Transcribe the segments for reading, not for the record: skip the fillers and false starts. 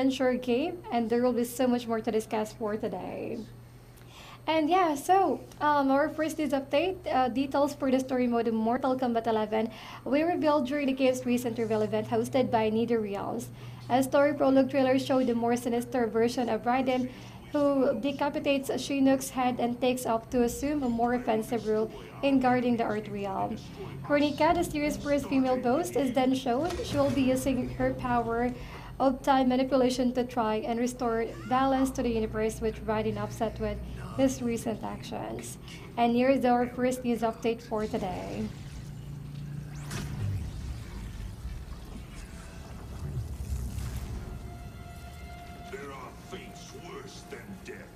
adventure game, and there will be so much more to discuss for today. And yeah, so our first news update, details for the story mode of Mortal Kombat 11 were revealed during the game's recent reveal event hosted by NetherRealms. A story prologue trailer showed a more sinister version of Raiden, who decapitates Shinnok's head and takes off to assume a more offensive role in guarding the Earth realm. Kronika, the series' first female ghost, is then shown. She will be using her power of time manipulation to try and restore balance to the universe, which Raiden upset with his recent actions. And here's our first news update for today. There are fates worse than death.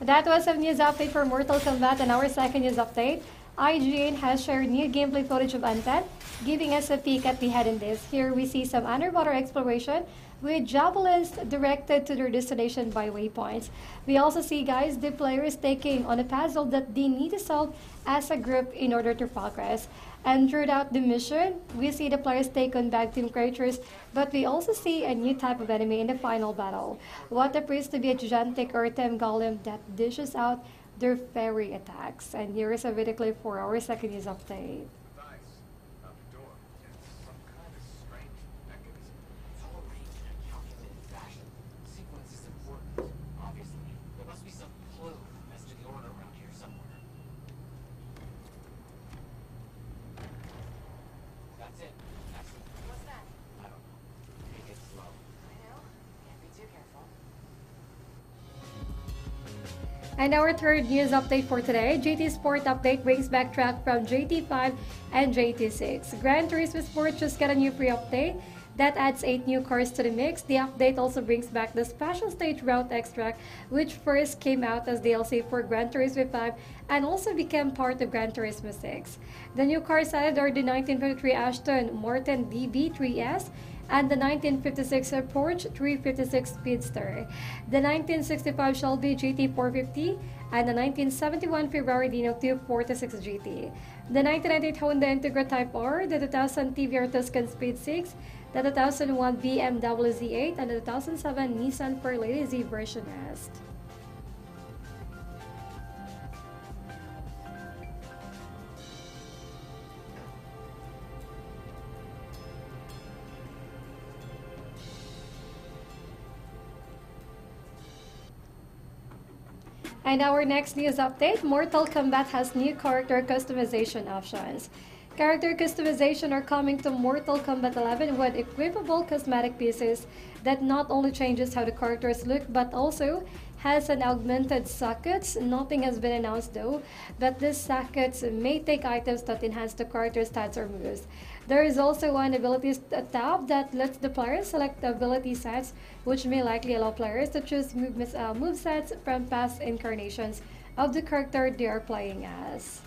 That was a news update for Mortal Kombat, and our second news update. IGN has shared new gameplay footage of Undead, giving us a peek at the hidden disc. Here we see some underwater exploration with javelins directed to their destination by waypoints. We also see, guys, the players taking on a puzzle that they need to solve as a group in order to progress. And throughout the mission, we see the players take on bad team creatures, but we also see a new type of enemy in the final battle. What appears to be a gigantic earthen golem that dishes out their fairy attacks. And here is a video clip for our second news update. And our third news update for today, GT Sport update brings back track from GT5 and GT6. Gran Turismo Sport just got a new free update that adds 8 new cars to the mix. The update also brings back the special stage route extract, which first came out as DLC for Gran Turismo 5 and also became part of Gran Turismo 6. The new cars added are the 1953 Aston Martin DB3S and the 1956 Porsche 356 Speedster, the 1965 Shelby GT450, and the 1971 Ferrari Dino 246 GT, the 1998 Honda Integra Type R, the 2000 TVR Tuscan Speed 6, the 2001 BMW Z8, and the 2007 Nissan Fairlady Z version S. And our next news update, Mortal Kombat has new character customization options. Character customization are coming to Mortal Kombat 11 with equipable cosmetic pieces that not only changes how the characters look but also has an augmented sockets. Nothing has been announced though, but these sockets may take items that enhance the character's stats or moves. There is also an abilities tab that lets the player select the ability sets, which may likely allow players to choose move sets from past incarnations of the character they are playing as.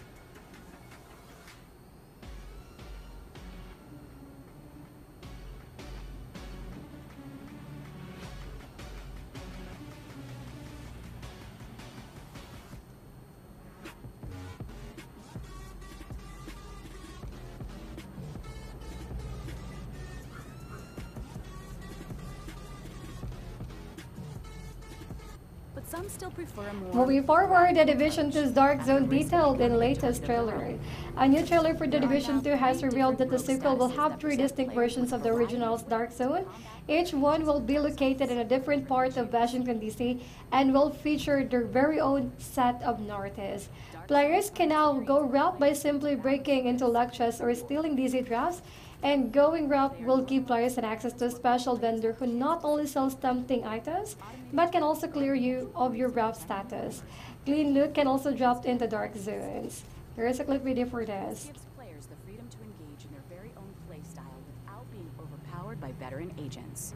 Some still prefer a more... Moving forward, the Division 2's Dark Zone detailed in latest trailer. A new trailer for the Division 2 has revealed that the sequel will have 3 distinct versions of the original's Dark Zone. Each one will be located in a different part of Washington, D.C. and will feature their very own set of narratives. Players can now go route by simply breaking into luck chests or stealing DC drafts, and going route will give players an access to a special vendor who not only sells tempting items, but can also clear you of your route status. Clean loot can also drop into dark zones. Here is a clip video for this. Gives players the freedom to engage in their very own play style without being overpowered by veteran agents.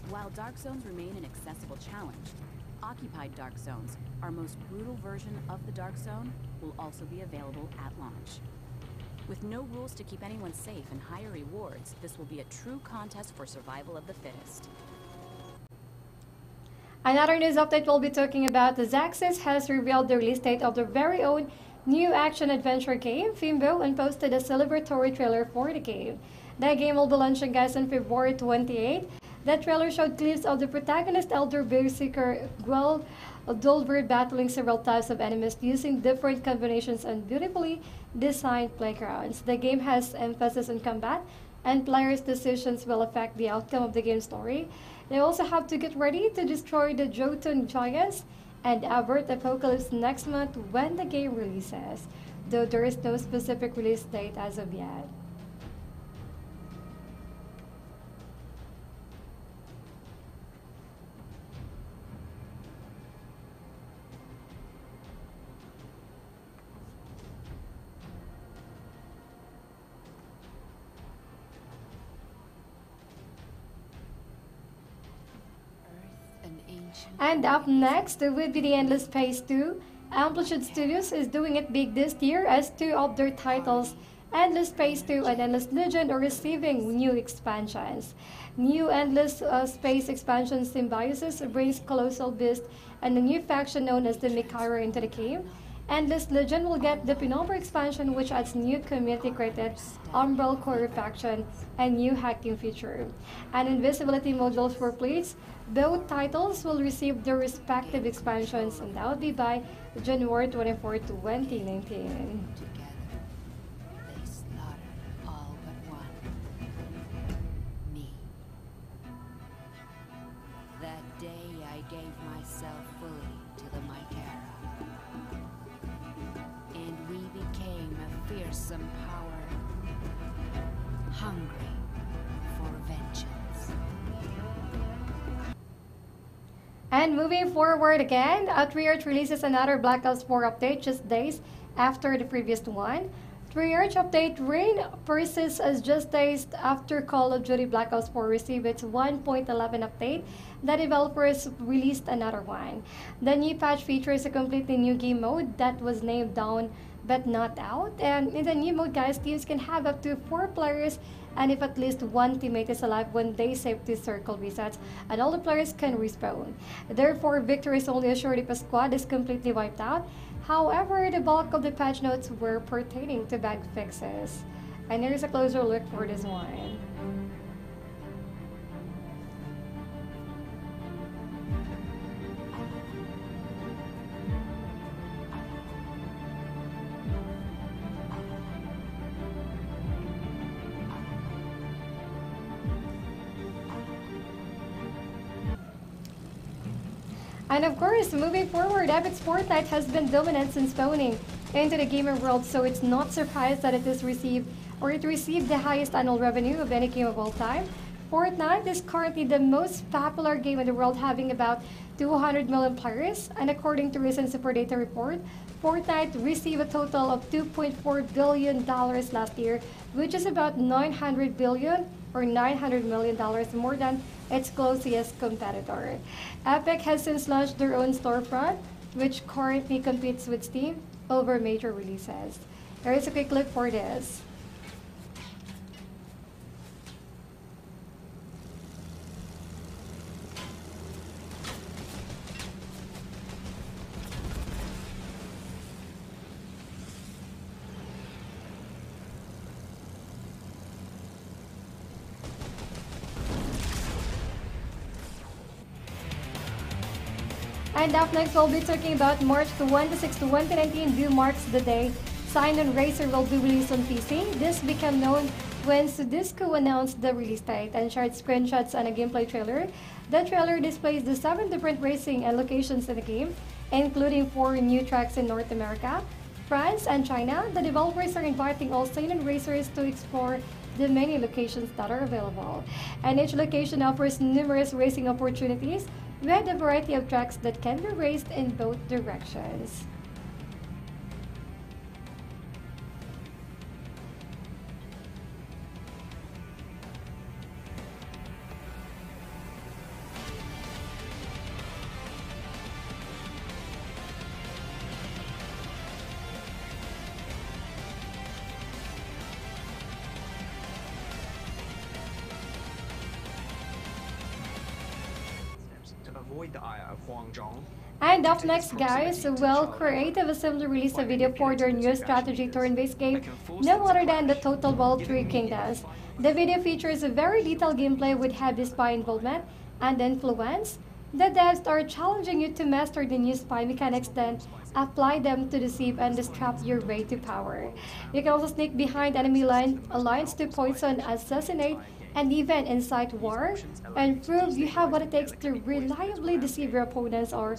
While dark zones remain an accessible challenge, occupied dark zones, our most brutal version of the dark zone, will also be available at launch. With no rules to keep anyone safe and higher rewards, this will be a true contest for survival of the fittest. Another news update we'll be talking about the Zaxxas has revealed the release date of their very own new action-adventure game, Fimbo, and posted a celebratory trailer for the game. The game will be launching, guys, on February 28th. The trailer showed clips of the protagonist Elder Bear Seeker Gwel Dolbert battling several types of enemies using different combinations and beautifully designed playgrounds. The game has emphasis on combat, and players' decisions will affect the outcome of the game's story. They also have to get ready to destroy the Jotun giants and avert the apocalypse next month when the game releases, though there is no specific release date as of yet. And up next would be the Endless Space 2. Amplitude Studios is doing it big this year as two of their titles, Endless Space 2 and Endless Legend, are receiving new expansions. New Endless Space expansion Symbiosis brings Colossal Beast and a new faction known as the Mikira into the game. Endless Legend will get the Penumbra expansion, which adds new community-created Umbral Core faction and new hacking feature. And invisibility modules for plates. Both titles will receive their respective expansions, and that will be by January 24, 2019. Fearsome power, hungry for vengeance. And moving forward again, Treyarch releases another Black Ops 4 update just days after the previous one. Treyarch update Reign persists as just days after Call of Duty Black Ops 4 received its 1.11 update. The developers released another one. The new patch features a completely new game mode that was named Down but not Out. And in the new mode, guys, teams can have up to 4 players, and if at least one teammate is alive when they safety circle resets, and all the players can respawn. Therefore, victory is only assured if a squad is completely wiped out. However, the bulk of the patch notes were pertaining to bug fixes. And here's a closer look for this one. And of course, moving forward, Epic's Fortnite has been dominant since spawning into the gaming world, so it's not surprised that it received the highest annual revenue of any game of all time. Fortnite is currently the most popular game in the world, having about 200 million players, and according to recent Super Data report, Fortnite received a total of $2.4 billion last year, which is about $900 billion or $900 million more than its closest competitor. Epic has since launched their own storefront, which currently competes with Steam over major releases. Here is a quick look for this. And up next, we'll be talking about March 26, 2019, due marks the day Sign-On Racer will be released on PC. This became known when Sudisco announced the release date and shared screenshots and a gameplay trailer. The trailer displays the 7 different racing and locations in the game, including 4 new tracks in North America, France, and China. The developers are inviting all Sign-On Racers to explore the many locations that are available. And each location offers numerous racing opportunities with a variety of tracks that can be raced in both directions. avoid the ire of Huang Zhong. And up next, guys, well, Creative Assembly released a video for their new strategy turn-based game, no other than the Total War 3 Kingdoms. The video features a very detailed gameplay with heavy spy involvement and influence. The devs are challenging you to master the new spy mechanics, then apply them to deceive and distract your way to power. You can also sneak behind enemy lines to poison, assassinate, and even incite war, and prove you have what it takes to reliably deceive your opponents or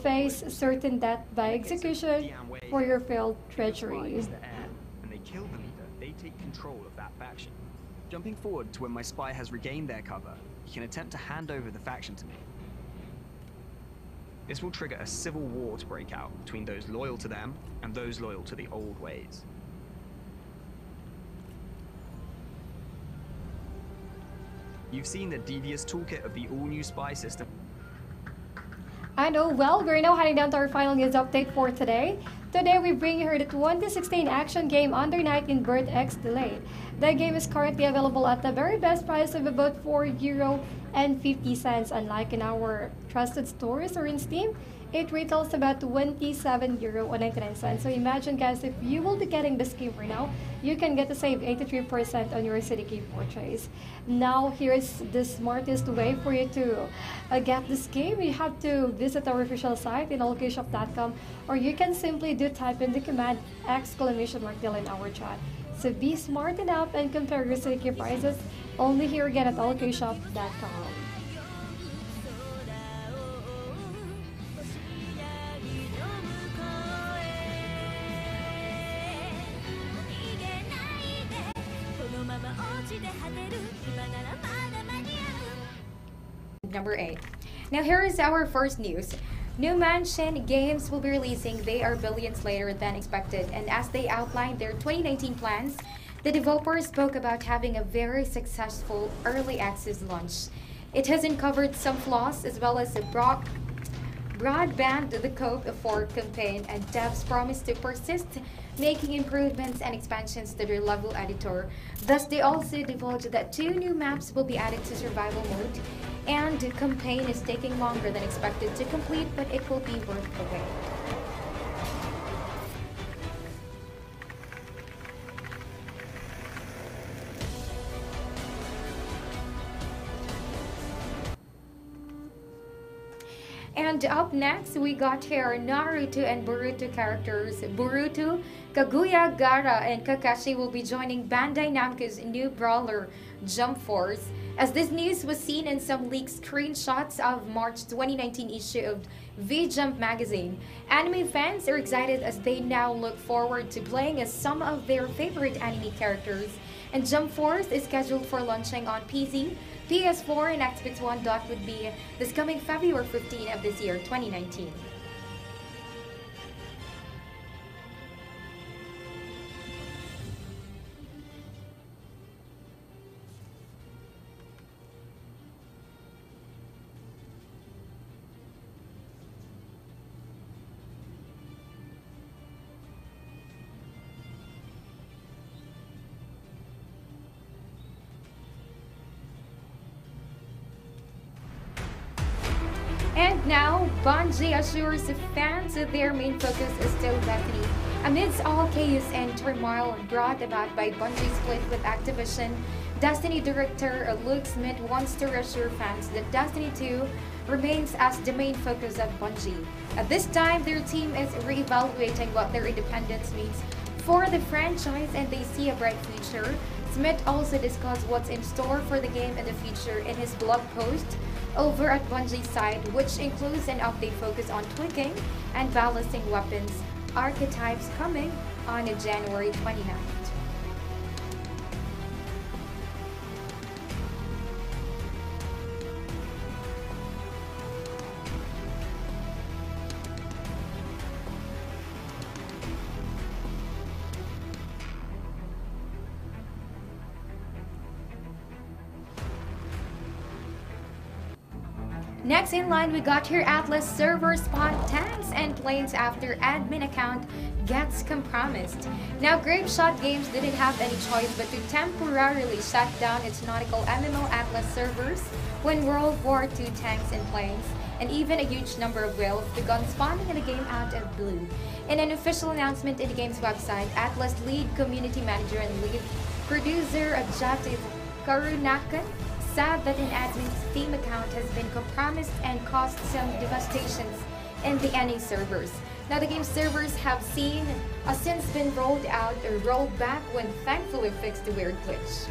face certain death by execution for your failed treachery. And they kill the leader, they take control of that faction. Jumping forward to when my spy has regained their cover, he can attempt to hand over the faction to me. This will trigger a civil war to break out between those loyal to them and those loyal to the old ways. You've seen the devious toolkit of the all-new spy system. And oh well, we're now heading down to our final news update for today. Today we bring you the 2016 action game Under Night in Birth X Delayed. The game is currently available at the very best price of about €4.50, unlike in our trusted stores or in Steam. It retails about €27.99. So imagine, guys, if you will be getting this game right now, you can get to save 83% on your CDK purchase. Now, here's the smartest way for you to get this game. You have to visit our official site in Allkeyshop.com, or you can simply type in the command !deal in our chat. So be smart enough and compare your CDK prices only here again at Allkeyshop.com. Number 8. Now here is our first news. New Mansion Games will be releasing They Are Billions later than expected, and as they outlined their 2019 plans, the developers spoke about having a very successful early access launch. It has uncovered some flaws as well as a broadband the code for campaign, and devs promise to persist making improvements and expansions to their level editor. Thus, they also divulged that 2 new maps will be added to survival mode, and the campaign is taking longer than expected to complete, but it will be worth the wait. And up next, we got here Naruto and Boruto characters. Boruto, Kaguya, Gaara, and Kakashi will be joining Bandai Namco's new brawler, Jump Force. As this news was seen in some leaked screenshots of March 2019 issue of V-Jump magazine. Anime fans are excited as they now look forward to playing as some of their favorite anime characters. And Jump Force is scheduled for launching on PC, PS4, and Xbox One. Would be this coming February 15 of this year, 2019. And now, Bungie assures fans that their main focus is still Destiny. Amidst all chaos and turmoil brought about by Bungie's split with Activision, Destiny director Luke Smith wants to reassure fans that Destiny 2 remains as the main focus of Bungie. At this time, their team is re-evaluating what their independence means for the franchise, and they see a bright future. Smith also discussed what's in store for the game in the future in his blog post over at Bungie's site, which includes an update focused on tweaking and balancing weapons archetypes coming on January 29th. Next in line, we got here Atlas server spot tanks and planes after admin account gets compromised. Now, Graveshot Games didn't have any choice but to temporarily shut down its nautical MMO Atlas servers when World War II tanks and planes and even a huge number of whales begun spawning in the game out of blue. In an official announcement in the game's website, Atlas lead community manager and lead producer Ajati Karunakan said that an admin's Steam account has been compromised and caused some devastations in the NA servers. Now the game's servers have since been rolled out or rolled back when thankfully fixed the weird glitch.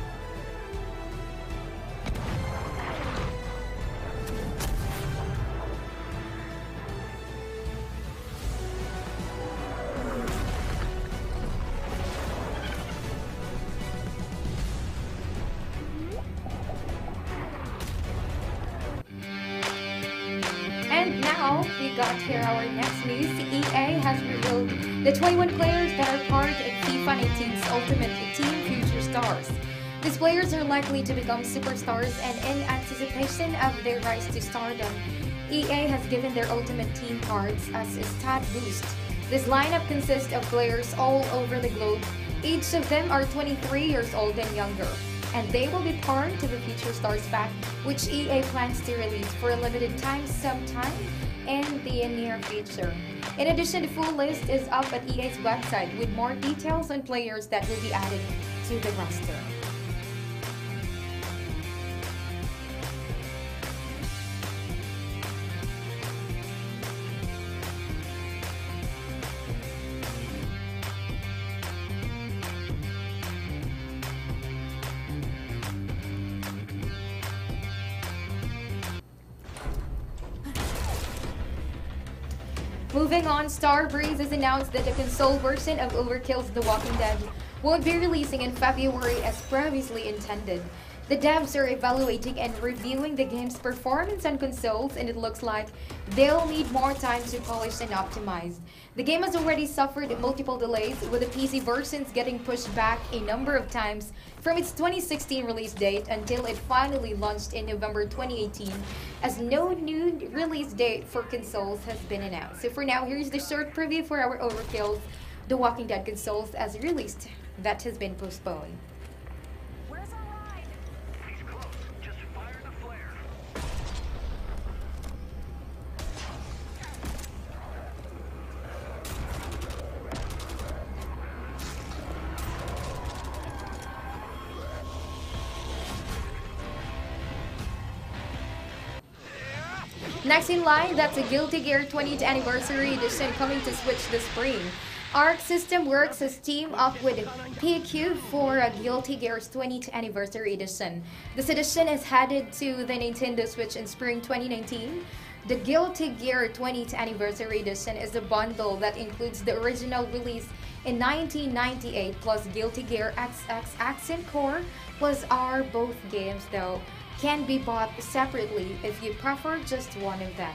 And now we got here our next news. EA has revealed the 21 players that are part of FIFA 19's Ultimate Team Future Stars. These players are likely to become superstars, and in anticipation of their rise to stardom, EA has given their Ultimate Team cards as a stat boost. This lineup consists of players all over the globe. Each of them are 23 years old and younger, and they will be part of the Future Stars pack, which EA plans to release for a limited time sometime in the near future. In addition, the full list is up at EA's website with more details on players that will be added to the roster. Moving on, Starbreeze has announced that the console version of Overkill's The Walking Dead won't be releasing in February as previously intended. The devs are evaluating and reviewing the game's performance on consoles, and it looks like they'll need more time to polish and optimize. The game has already suffered multiple delays, with the PC versions getting pushed back a number of times from its 2016 release date until it finally launched in November 2018, as no new release date for consoles has been announced. So for now, here's the short preview for our Overkill's The Walking Dead consoles as released that has been postponed. Next in line, that's a Guilty Gear 20th Anniversary Edition coming to Switch this spring. Arc System Works has teamed up with PQ for a Guilty Gear's 20th Anniversary Edition. This edition is headed to the Nintendo Switch in spring 2019. The Guilty Gear 20th Anniversary Edition is a bundle that includes the original release in 1998 plus Guilty Gear XX Accent Core plus R. Both games, though, can be bought separately if you prefer just one of them.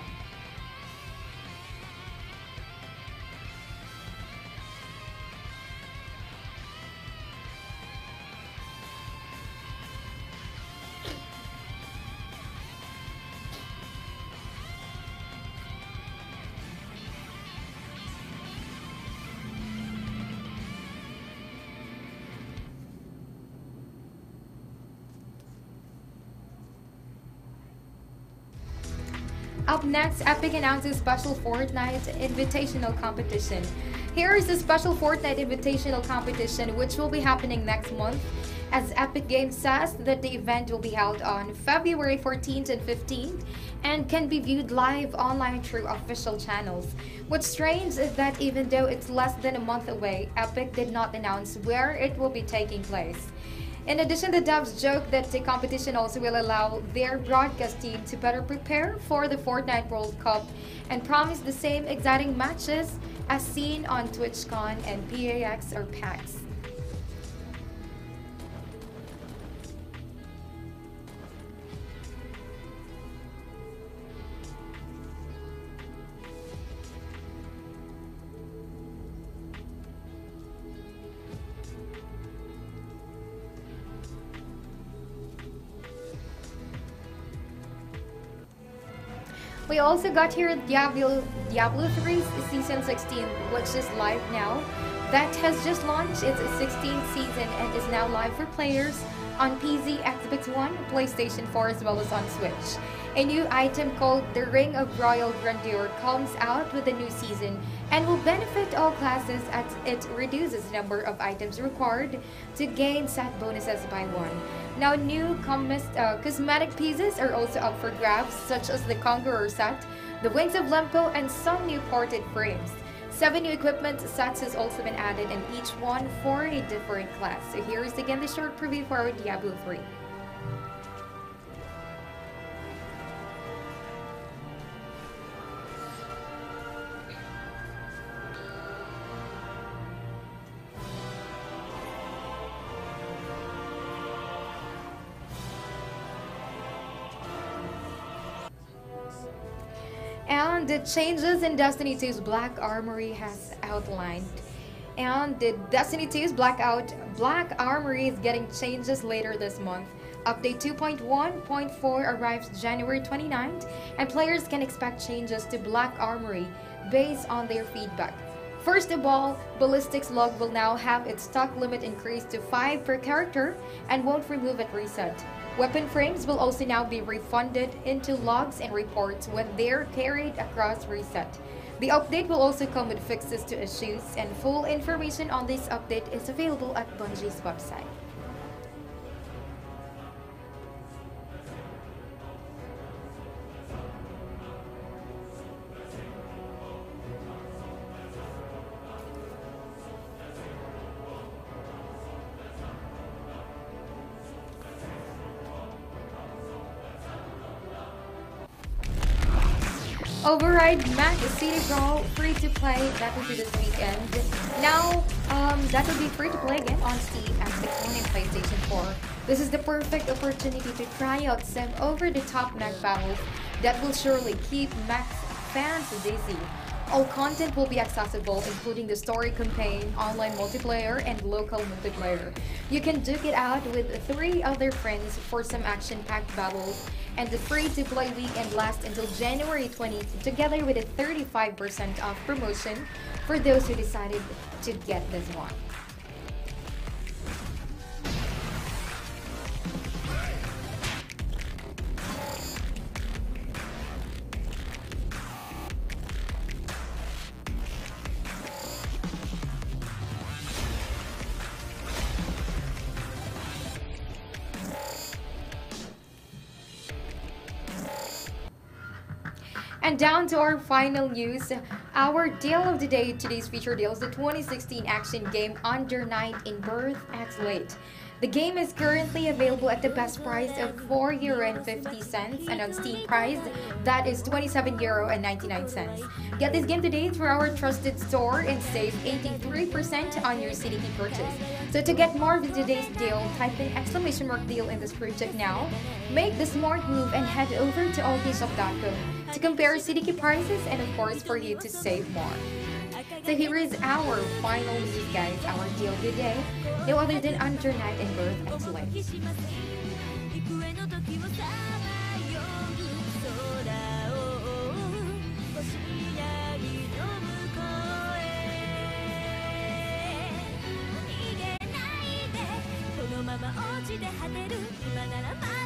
Up next, Epic announces special Fortnite Invitational Competition. Here is the special Fortnite Invitational Competition, which will be happening next month, as Epic Games says that the event will be held on February 14th and 15th and can be viewed live online through official channels. What's strange is that even though it's less than a month away, Epic did not announce where it will be taking place. In addition, the devs joke that the competition also will allow their broadcast team to better prepare for the Fortnite World Cup and promise the same exciting matches as seen on TwitchCon and PAX or PAX. We also got here Diablo 3's Season 16, which is live now. That has just launched its 16th season and is now live for players on PC, Xbox One, PlayStation 4, as well as on Switch. A new item called the Ring of Royal Grandeur comes out with the new season and will benefit all classes as it reduces the number of items required to gain set bonuses by one. Now, new cosmetic pieces are also up for grabs, such as the Conqueror set, the Wings of Lempo, and some new ported frames. 7 new equipment sets has also been added, and each one for a different class. So here is again the short preview for our Diablo 3. And the changes in Destiny 2's Black Armory has outlined. And the Destiny 2's Black Armory is getting changes later this month. Update 2.1.4 arrives January 29th, and players can expect changes to Black Armory based on their feedback. First of all, Ballistics Log will now have its stock limit increased to 5 per character and won't remove at reset. Weapon frames will also now be refunded into logs and reports when they're carried across reset. The update will also come with fixes to issues, and full information on this update is available at Bungie's website. Override Max City Brawl free to play. That will be this weekend. Now, that will be free to play again on Steam, Xbox One, and PlayStation 4. This is the perfect opportunity to try out some over-the-top mech battles that will surely keep mech fans busy. All content will be accessible, including the story campaign, online multiplayer, and local multiplayer. You can duke it out with 3 other friends for some action-packed battles, and the free-to-play weekend lasts until January 20th, together with a 35% off promotion for those who decided to get this one. And down to our final news, our deal of the day, today's feature deal is the 2016 action game Under Night in Birth X Late. The game is currently available at the best price of €4.50 and on Steam price that is €27.99. Get this game today through our trusted store and save 83% on your CDP purchase. So to get more of today's deal, type in !deal in the screenshot now. Make the smart move and head over to Allkeyshop.com to compare CDK prices and of course for you to save more. So here is our final news, guys, our deal of the day. No other than Under Night in Birth X Late.「このまま落ちて果てる今ならまだ